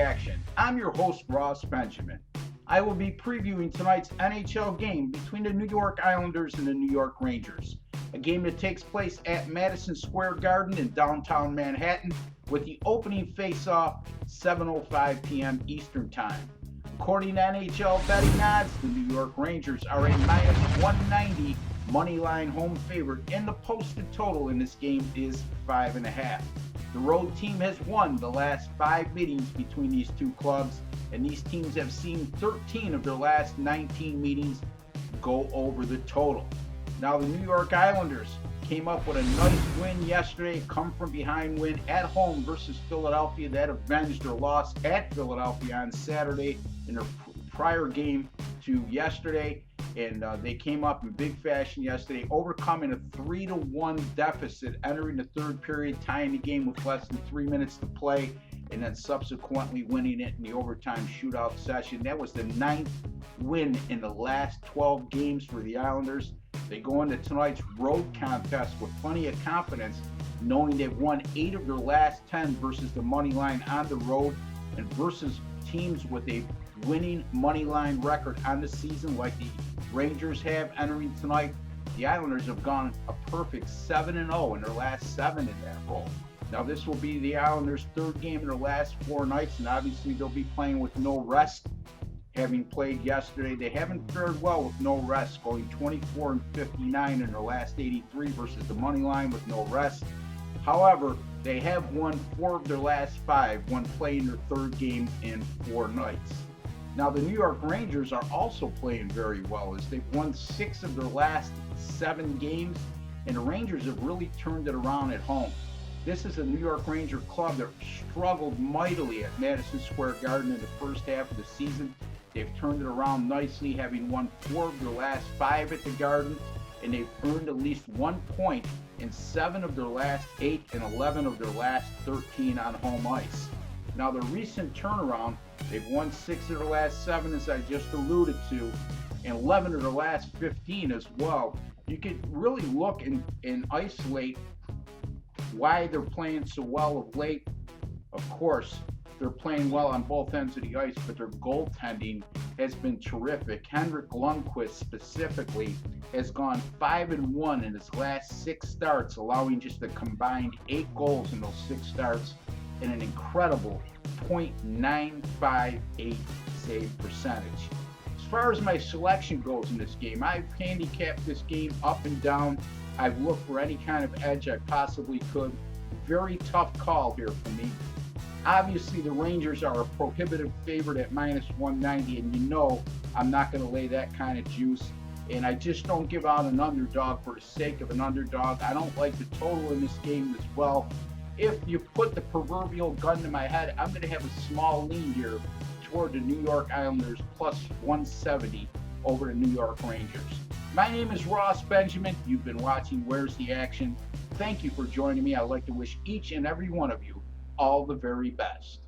Action. I'm your host, Ross Benjamin. I will be previewing tonight's NHL game between the New York Islanders and the New York Rangers, a game that takes place at Madison Square Garden in downtown Manhattan with the opening face-off 7:05 p.m. Eastern Time. According to NHL betting odds, the New York Rangers are a minus 190 moneyline home favorite, and the posted total in this game is 5.5. The road team has won the last 5 meetings between these two clubs, and these teams have seen 13 of their last 19 meetings go over the total. Now, the New York Islanders came up with a nice win yesterday, come from behind win at home versus Philadelphia that avenged their loss at Philadelphia on Saturday in their prior game to yesterday. And they came up in big fashion yesterday, overcoming a 3-1 deficit, entering the third period, tying the game with less than 3 minutes to play, and then subsequently winning it in the overtime shootout session. That was the 9th win in the last 12 games for the Islanders. They go into tonight's road contest with plenty of confidence, knowing they've won 8 of their last 10 versus the money line on the road and versus teams with a winning money line record on the season like the Rangers have entering tonight. The Islanders have gone a perfect 7-0 in their last 7 in that role. Now, this will be the Islanders' third game in their last 4 nights, and obviously they'll be playing with no rest. Having played yesterday, they haven't fared well with no rest, going 24-59 in their last 83 versus the money line with no rest. However, they have won 4 of their last 5 when playing their third game in 4 nights. Now, the New York Rangers are also playing very well as they've won 6 of their last 7 games, and the Rangers have really turned it around at home. This is a New York Ranger club that struggled mightily at Madison Square Garden in the first half of the season. They've turned it around nicely, having won 4 of their last 5 at the Garden, and they've earned at least 1 point in 7 of their last 8 and 11 of their last 13 on home ice. Now, the recent turnaround, they've won 6 of their last 7, as I just alluded to, and 11 of their last 15 as well. You could really look and isolate why they're playing so well of late. Of course, they're playing well on both ends of the ice, but their goaltending has been terrific. Henrik Lundqvist specifically has gone 5-1 in his last 6 starts, allowing just a combined 8 goals in those 6 starts and an incredible .958 save percentage. As far as my selection goes in this game, I've handicapped this game up and down. I've looked for any kind of edge I possibly could. Very tough call here for me. Obviously, the Rangers are a prohibitive favorite at minus 190, and you know I'm not going to lay that kind of juice. And I just don't give out an underdog for the sake of an underdog. I don't like the total in this game as well. If you put the proverbial gun to my head, I'm going to have a small lean here toward the New York Islanders plus 170 over the New York Rangers. My name is Ross Benjamin. You've been watching Where's the Action. Thank you for joining me. I'd like to wish each and every one of you all the very best.